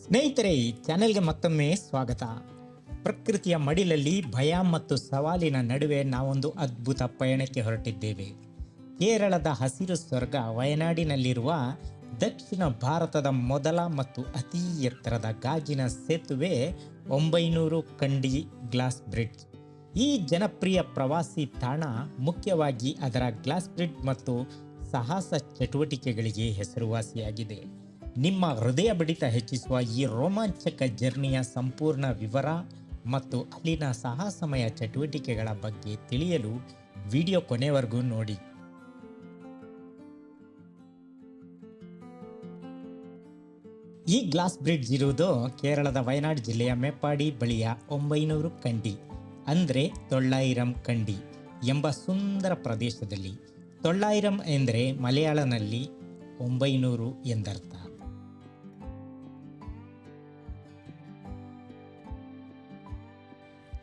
ಸ್ನೇಹಿತರೆ, ಈ ಚಾನೆಲ್ಗೆ ಮತ್ತೊಮ್ಮೆ ಸ್ವಾಗತ. ಪ್ರಕೃತಿಯ ಮಡಿಲಲ್ಲಿ ಭಯ ಮತ್ತು ಸವಾಲಿನ ನಡುವೆ ನಾವೊಂದು ಅದ್ಭುತ ಪಯಣಕ್ಕೆ ಹೊರಟಿದ್ದೇವೆ. ಕೇರಳದ ಹಸಿರು ಸ್ವರ್ಗ ವಯನಾಡಿನಲ್ಲಿರುವ ದಕ್ಷಿಣ ಭಾರತದ ಮೊದಲ ಮತ್ತು ಅತಿ ಎತ್ತರದ ಗಾಜಿನ ಸೇತುವೆ 900 ಕಂಡಿ ಗ್ಲಾಸ್ ಬ್ರಿಡ್ಜ್. ಈ ಜನಪ್ರಿಯ ಪ್ರವಾಸಿ ತಾಣ ಮುಖ್ಯವಾಗಿ ಅದರ ಗ್ಲಾಸ್ ಬ್ರಿಡ್ಜ್ ಮತ್ತು ಸಾಹಸ ಚಟುವಟಿಕೆಗಳಿಗೆ ಹೆಸರುವಾಸಿಯಾಗಿದೆ. ನಿಮ್ಮ ಹೃದಯ ಬಡಿತ ಹೆಚ್ಚಿಸುವ ಈ ರೋಮಾಂಚಕ ಜರ್ನಿಯ ಸಂಪೂರ್ಣ ವಿವರ ಮತ್ತು ಅಲ್ಲಿನ ಸಾಹಸಮಯ ಚಟುವಟಿಕೆಗಳ ಬಗ್ಗೆ ತಿಳಿಯಲು ವಿಡಿಯೋ ಕೊನೆವರೆಗೂ ನೋಡಿ. ಈ ಗ್ಲಾಸ್ ಬ್ರಿಡ್ಜ್ ಇರುವುದು ಕೇರಳದ ವಯನಾಡ್ ಜಿಲ್ಲೆಯ ಮೇಪ್ಪಾಡಿ ಬಳಿಯ 900 ಕಂಡಿ ಅಂದರೆ 900 ಕಂಡಿ ಎಂಬ ಸುಂದರ ಪ್ರದೇಶದಲ್ಲಿ. 900 ಎಂದರೆ ಮಲಯಾಳಂನಲ್ಲಿ 900 ಎಂದರ್ಥ.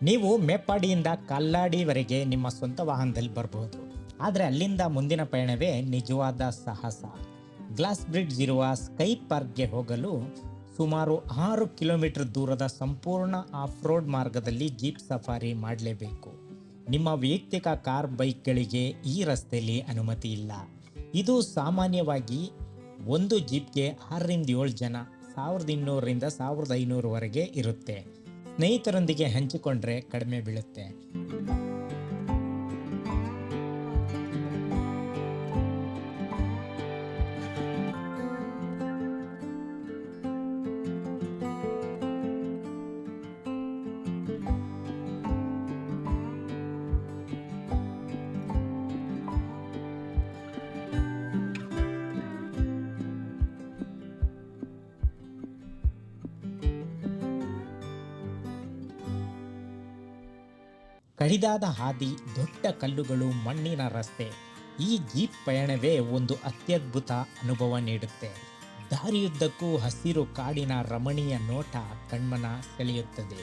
ನೀವು ಮೇಪ್ಪಾಡಿಯಿಂದ ಕಲ್ಲಾಡಿವರೆಗೆ ನಿಮ್ಮ ಸ್ವಂತ ವಾಹನದಲ್ಲಿ ಬರಬಹುದು. ಆದರೆ ಅಲ್ಲಿಂದ ಮುಂದಿನ ಪಯಣವೇ ನಿಜವಾದ ಸಾಹಸ. ಗ್ಲಾಸ್ ಬ್ರಿಡ್ಜ್ ಇರುವ ಸ್ಕೈ ಪಾರ್ಕ್ಗೆ ಹೋಗಲು ಸುಮಾರು 6 ಕಿಲೋಮೀಟರ್ ದೂರದ ಸಂಪೂರ್ಣ ಆಫ್ ರೋಡ್ ಮಾರ್ಗದಲ್ಲಿ ಜೀಪ್ ಸಫಾರಿ ಮಾಡಲೇಬೇಕು. ನಿಮ್ಮ ವೈಯಕ್ತಿಕ ಕಾರ್ ಬೈಕ್ಗಳಿಗೆ ಈ ರಸ್ತೆಯಲ್ಲಿ ಅನುಮತಿ ಇಲ್ಲ. ಇದು ಸಾಮಾನ್ಯವಾಗಿ ಒಂದು ಜೀಪ್ಗೆ 6 ರಿಂದ 7 ಜನ, 1200 ರಿಂದ 1500 ವರೆಗೆ ಇರುತ್ತೆ. ಸ್ನೇಹಿತರೊಂದಿಗೆ ಹಂಚಿಕೊಂಡ್ರೆ ಕಡಿಮೆ ಬೀಳುತ್ತೆ. ಕಡಿದಾದ ಹಾದಿ, ದೊಡ್ಡ ಕಲ್ಲುಗಳು, ಮಣ್ಣಿನ ರಸ್ತೆ. ಈ ಜೀಪ್ ಪಯಣವೇ ಒಂದು ಅತ್ಯದ್ಭುತ ಅನುಭವ ನೀಡುತ್ತೆ. ದಾರಿಯುದ್ದಕ್ಕೂ ಹಸಿರು ಕಾಡಿನ ರಮಣೀಯ ನೋಟ ಕಣ್ಮನ ಸೆಳೆಯುತ್ತದೆ.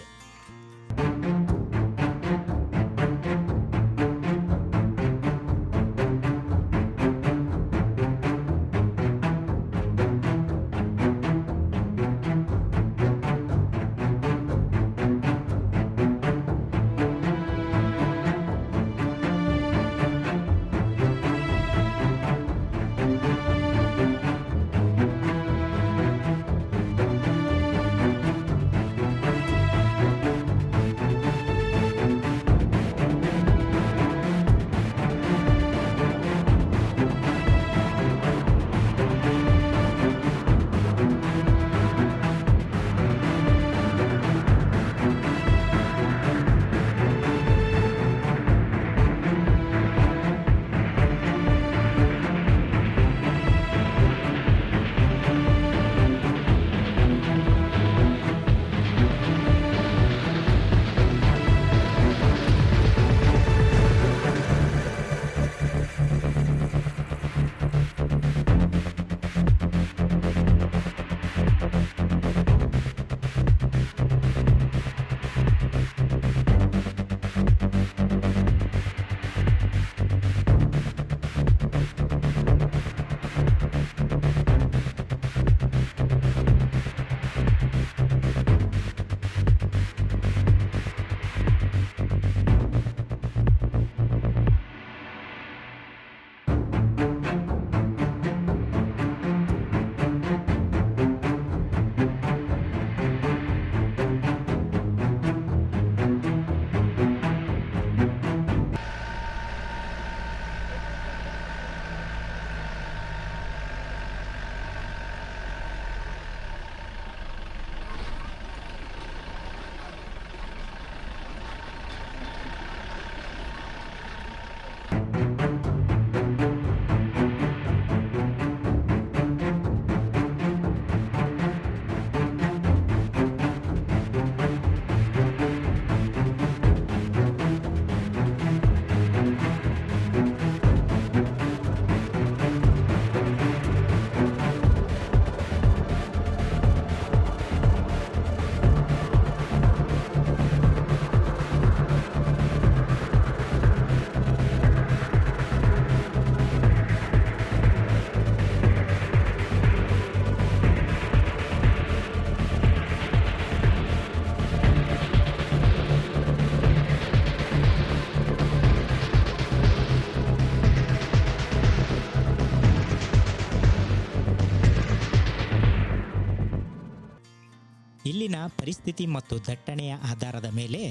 ಅಲ್ಲಿನ ಪರಿಸ್ಥಿತಿ ಮತ್ತು ದಟ್ಟಣೆಯ ಆಧಾರದ ಮೇಲೆ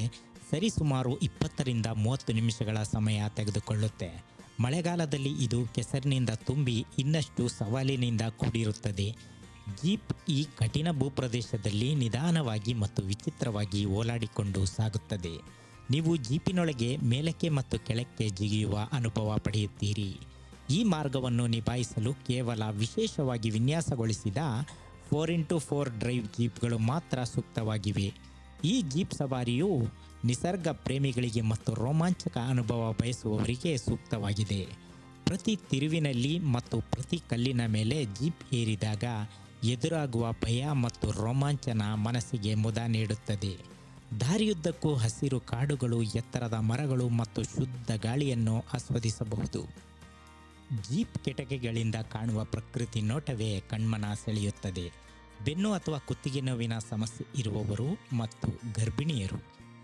ಸರಿಸುಮಾರು 20ರಿಂದ 30 ನಿಮಿಷಗಳ ಸಮಯ ತೆಗೆದುಕೊಳ್ಳುತ್ತೆ. ಮಳೆಗಾಲದಲ್ಲಿ ಇದು ಕೆಸರಿನಿಂದ ತುಂಬಿ ಇನ್ನಷ್ಟು ಸವಾಲಿನಿಂದ ಕೂಡಿರುತ್ತದೆ. ಜೀಪ್ ಈ ಕಠಿಣ ಭೂಪ್ರದೇಶದಲ್ಲಿ ನಿಧಾನವಾಗಿ ಮತ್ತು ವಿಚಿತ್ರವಾಗಿ ಓಲಾಡಿಕೊಂಡು ಸಾಗುತ್ತದೆ. ನೀವು ಜೀಪಿನೊಳಗೆ ಮೇಲಕ್ಕೆ ಮತ್ತು ಕೆಳಕ್ಕೆ ಜಿಗಿಯುವ ಅನುಭವ ಪಡೆಯುತ್ತೀರಿ. ಈ ಮಾರ್ಗವನ್ನು ನಿಭಾಯಿಸಲು ಕೇವಲ ವಿಶೇಷವಾಗಿ ವಿನ್ಯಾಸಗೊಳಿಸಿದ 4x4 ಡ್ರೈವ್ ಜೀಪ್ಗಳು ಮಾತ್ರ ಸೂಕ್ತವಾಗಿವೆ. ಈ ಜೀಪ್ ಸವಾರಿಯು ನಿಸರ್ಗ ಪ್ರೇಮಿಗಳಿಗೆ ಮತ್ತು ರೋಮಾಂಚಕ ಅನುಭವ ಬಯಸುವವರಿಗೆ ಸೂಕ್ತವಾಗಿದೆ. ಪ್ರತಿ ತಿರುವಿನಲ್ಲಿ ಮತ್ತು ಪ್ರತಿ ಕಲ್ಲಿನ ಮೇಲೆ ಜೀಪ್ ಏರಿದಾಗ ಎದುರಾಗುವ ಭಯ ಮತ್ತು ರೋಮಾಂಚನ ಮನಸ್ಸಿಗೆ ಮುದ ನೀಡುತ್ತದೆ. ದಾರಿಯುದ್ದಕ್ಕೂ ಹಸಿರು ಕಾಡುಗಳು, ಎತ್ತರದ ಮರಗಳು ಮತ್ತು ಶುದ್ಧ ಗಾಳಿಯನ್ನು ಆಸ್ವಾದಿಸಬಹುದು. ಜೀಪ್ ಕಿಟಕಿಗಳಿಂದ ಕಾಣುವ ಪ್ರಕೃತಿ ನೋಟವೇ ಕಣ್ಮನ ಸೆಳೆಯುತ್ತದೆ. ಬೆನ್ನು ಅಥವಾ ಕುತ್ತಿಗೆ ನೋವಿನ ಸಮಸ್ಯೆ ಇರುವವರು ಮತ್ತು ಗರ್ಭಿಣಿಯರು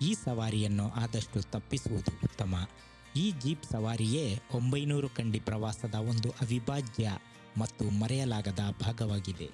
ಈ ಸವಾರಿಯನ್ನು ಆದಷ್ಟು ತಪ್ಪಿಸುವುದು ಉತ್ತಮ. ಈ ಜೀಪ್ ಸವಾರಿಯೇ 900 ಕಂಡಿ ಪ್ರವಾಸದ ಒಂದು ಅವಿಭಾಜ್ಯ ಮತ್ತು ಮರೆಯಲಾಗದ ಭಾಗವಾಗಿದೆ.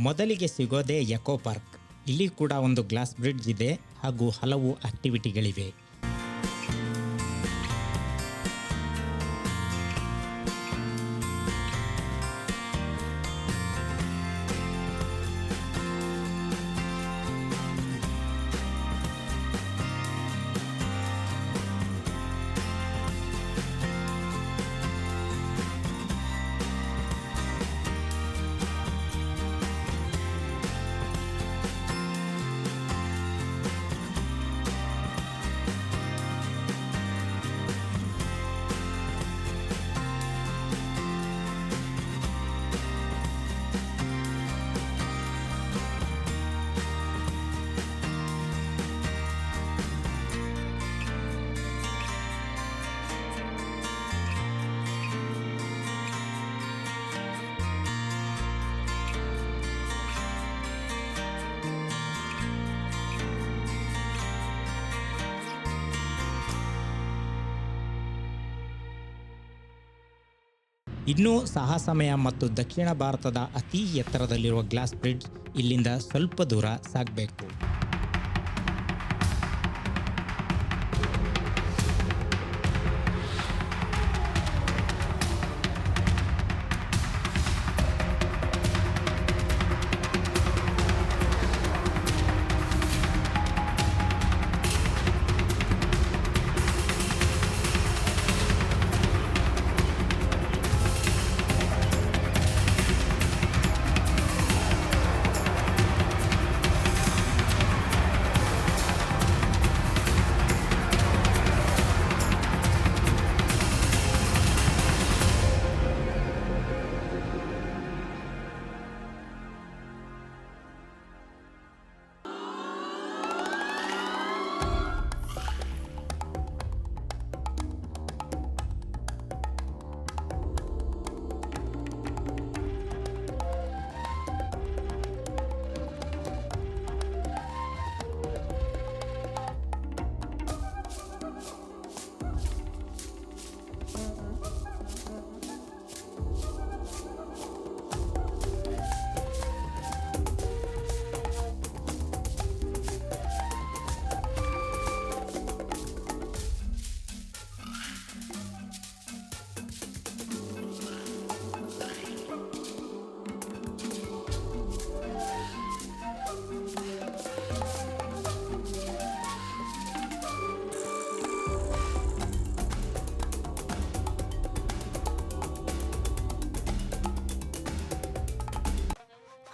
ಮೊದಲಿಗೆ ಸಿಗೋದೇ ಎಕೋ ಪಾರ್ಕ್. ಇಲ್ಲಿ ಕೂಡ ಒಂದು ಗ್ಲಾಸ್ ಬ್ರಿಡ್ಜ್ ಇದೆ ಹಾಗೂ ಹಲವು ಆಕ್ಟಿವಿಟಿಗಳಿವೆ. ಇನ್ನು ಸಾಹಸಮಯ ಮತ್ತು ದಕ್ಷಿಣ ಭಾರತದ ಅತಿ ಎತ್ತರದಲ್ಲಿರುವ ಗ್ಲಾಸ್ ಬ್ರಿಡ್ಜ್ ಇಲ್ಲಿಂದ ಸ್ವಲ್ಪ ದೂರ ಸಾಗಬೇಕು.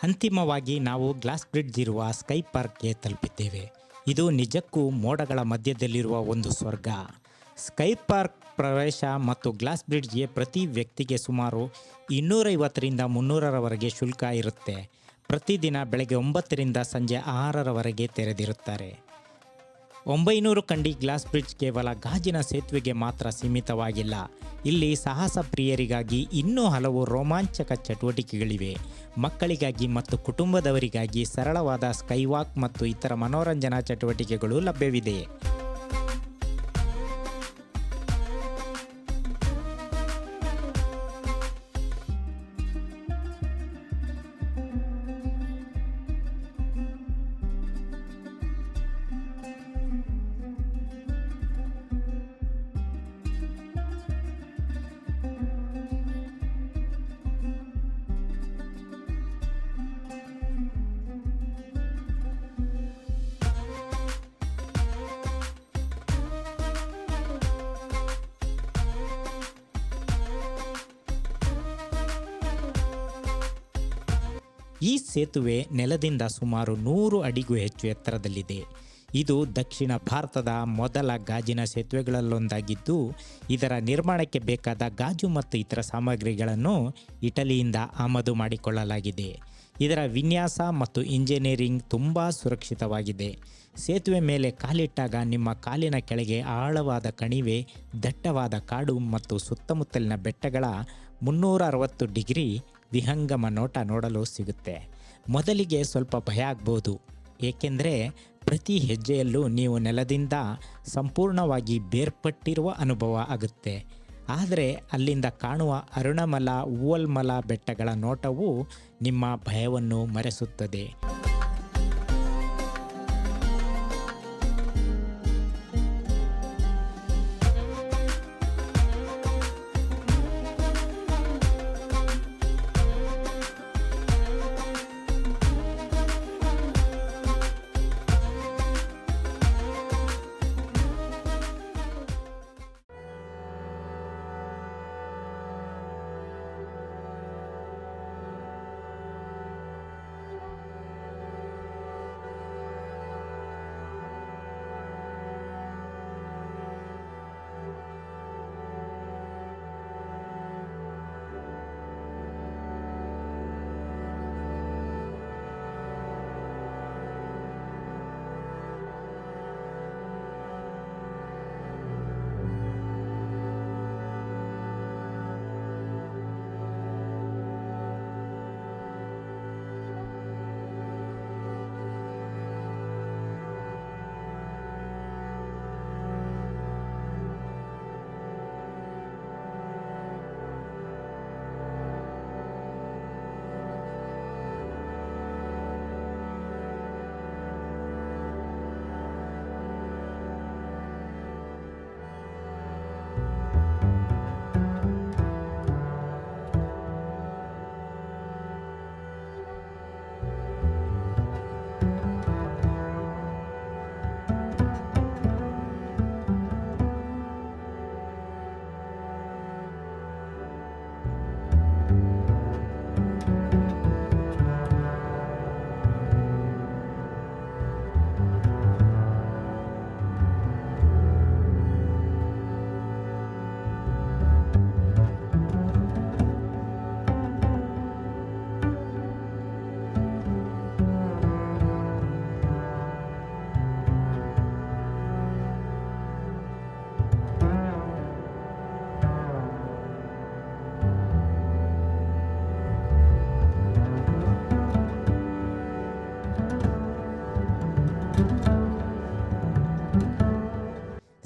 ಅಂತಿಮವಾಗಿ ನಾವು ಗ್ಲಾಸ್ ಬ್ರಿಡ್ಜ್ ಇರುವ ಸ್ಕೈ ಪಾರ್ಕ್ಗೆ ತಲುಪಿದ್ದೇವೆ. ಇದು ನಿಜಕ್ಕೂ ಮೋಡಗಳ ಮಧ್ಯದಲ್ಲಿರುವ ಒಂದು ಸ್ವರ್ಗ. ಸ್ಕೈ ಪಾರ್ಕ್ ಪ್ರವೇಶ ಮತ್ತು ಗ್ಲಾಸ್ ಬ್ರಿಡ್ಜ್ಗೆ ಪ್ರತಿ ವ್ಯಕ್ತಿಗೆ ಸುಮಾರು 250ರಿಂದ 300ರವರೆಗೆ ಶುಲ್ಕ ಇರುತ್ತೆ. ಪ್ರತಿದಿನ ಬೆಳಗ್ಗೆ 9ರಿಂದ ಸಂಜೆ 6ರವರೆಗೆ ತೆರೆದಿರುತ್ತಾರೆ. 900 ಕಂಡಿ ಗ್ಲಾಸ್ ಬ್ರಿಡ್ಜ್ ಕೇವಲ ಗಾಜಿನ ಸೇತುವೆಗೆ ಮಾತ್ರ ಸೀಮಿತವಾಗಿಲ್ಲ. ಇಲ್ಲಿ ಸಾಹಸ ಪ್ರಿಯರಿಗಾಗಿ ಇನ್ನೂ ಹಲವು ರೋಮಾಂಚಕ ಚಟುವಟಿಕೆಗಳಿವೆ. ಮಕ್ಕಳಿಗಾಗಿ ಮತ್ತು ಕುಟುಂಬದವರಿಗಾಗಿ ಸರಳವಾದ ಸ್ಕೈವಾಕ್ ಮತ್ತು ಇತರ ಮನೋರಂಜನಾ ಚಟುವಟಿಕೆಗಳು ಲಭ್ಯವಿದೆ. ಈ ಸೇತುವೆ ನೆಲದಿಂದ ಸುಮಾರು 100 ಅಡಿಗೂ ಹೆಚ್ಚು ಎತ್ತರದಲ್ಲಿದೆ. ಇದು ದಕ್ಷಿಣ ಭಾರತದ ಮೊದಲ ಗಾಜಿನ ಸೇತುವೆಗಳಲ್ಲೊಂದಾಗಿದ್ದು, ಇದರ ನಿರ್ಮಾಣಕ್ಕೆ ಬೇಕಾದ ಗಾಜು ಮತ್ತು ಇತರ ಸಾಮಗ್ರಿಗಳನ್ನು ಇಟಲಿಯಿಂದ ಆಮದು ಮಾಡಿಕೊಳ್ಳಲಾಗಿದೆ. ಇದರ ವಿನ್ಯಾಸ ಮತ್ತು ಇಂಜಿನಿಯರಿಂಗ್ ತುಂಬ ಸುರಕ್ಷಿತವಾಗಿದೆ. ಸೇತುವೆ ಮೇಲೆ ಕಾಲಿಟ್ಟಾಗ ನಿಮ್ಮ ಕಾಲಿನ ಕೆಳಗೆ ಆಳವಾದ ಕಣಿವೆ, ದಟ್ಟವಾದ ಕಾಡು ಮತ್ತು ಸುತ್ತಮುತ್ತಲಿನ ಬೆಟ್ಟಗಳ 360 ಡಿಗ್ರಿ ವಿಹಂಗಮ ನೋಟ ನೋಡಲು ಸಿಗುತ್ತೆ. ಮೊದಲಿಗೆ ಸ್ವಲ್ಪ ಭಯ ಆಗ್ಬೋದು, ಏಕೆಂದರೆ ಪ್ರತಿ ಹೆಜ್ಜೆಯಲ್ಲೂ ನೀವು ನೆಲದಿಂದ ಸಂಪೂರ್ಣವಾಗಿ ಬೇರ್ಪಟ್ಟಿರುವ ಅನುಭವ ಆಗುತ್ತೆ. ಆದರೆ ಅಲ್ಲಿಂದ ಕಾಣುವ ಅರುಣಮಲ, ಊವಲ್ಮಲ ಬೆಟ್ಟಗಳ ನೋಟವು ನಿಮ್ಮ ಭಯವನ್ನು ಮರೆಸುತ್ತದೆ.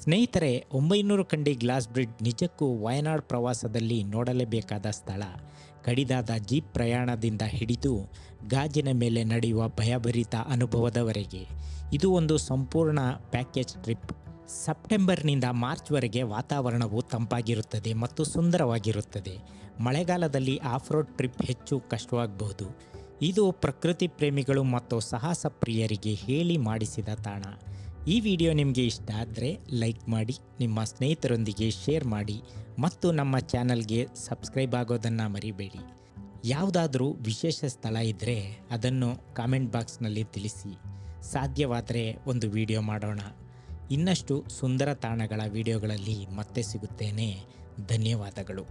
ಸ್ನೇಹಿತರೆ, 900 ಕಂಡಿ ಗ್ಲಾಸ್ ಬ್ರಿಡ್ಜ್ ನಿಜಕ್ಕೂ ವಯನಾಡ್ ಪ್ರವಾಸದಲ್ಲಿ ನೋಡಲೇಬೇಕಾದ ಸ್ಥಳ. ಕಡಿದಾದ ಜೀಪ್ ಪ್ರಯಾಣದಿಂದ ಹಿಡಿದು ಗಾಜಿನ ಮೇಲೆ ನಡೆಯುವ ಭಯಭರಿತ ಅನುಭವದವರೆಗೆ ಇದು ಒಂದು ಸಂಪೂರ್ಣ ಪ್ಯಾಕೇಜ್ ಟ್ರಿಪ್. ಸೆಪ್ಟೆಂಬರ್ನಿಂದ ಮಾರ್ಚ್ವರೆಗೆ ವಾತಾವರಣವು ತಂಪಾಗಿರುತ್ತದೆ ಮತ್ತು ಸುಂದರವಾಗಿರುತ್ತದೆ. ಮಳೆಗಾಲದಲ್ಲಿ ಆಫ್ ರೋಡ್ ಟ್ರಿಪ್ ಹೆಚ್ಚು ಕಷ್ಟವಾಗಬಹುದು. ಇದು ಪ್ರಕೃತಿ ಪ್ರೇಮಿಗಳು ಮತ್ತು ಸಾಹಸ ಪ್ರಿಯರಿಗೆ ಹೇಳಿ ಮಾಡಿಸಿದ ತಾಣ. ಈ ವಿಡಿಯೋ ನಿಮಗೆ ಇಷ್ಟ ಆದರೆ ಲೈಕ್ ಮಾಡಿ, ನಿಮ್ಮ ಸ್ನೇಹಿತರೊಂದಿಗೆ ಶೇರ್ ಮಾಡಿ ಮತ್ತು ನಮ್ಮ ಚಾನಲ್ಗೆ ಸಬ್ಸ್ಕ್ರೈಬ್ ಆಗೋದನ್ನು ಮರಿಬೇಡಿ. ಯಾವುದಾದ್ರೂ ವಿಶೇಷ ಸ್ಥಳ ಇದ್ದರೆ ಅದನ್ನು ಕಾಮೆಂಟ್ ಬಾಕ್ಸ್ನಲ್ಲಿ ತಿಳಿಸಿ. ಸಾಧ್ಯವಾದರೆ ಒಂದು ವಿಡಿಯೋ ಮಾಡೋಣ. ಇನ್ನಷ್ಟು ಸುಂದರ ತಾಣಗಳ ವಿಡಿಯೋಗಳಲ್ಲಿ ಮತ್ತೆ ಸಿಗುತ್ತೇನೆ. ಧನ್ಯವಾದಗಳು.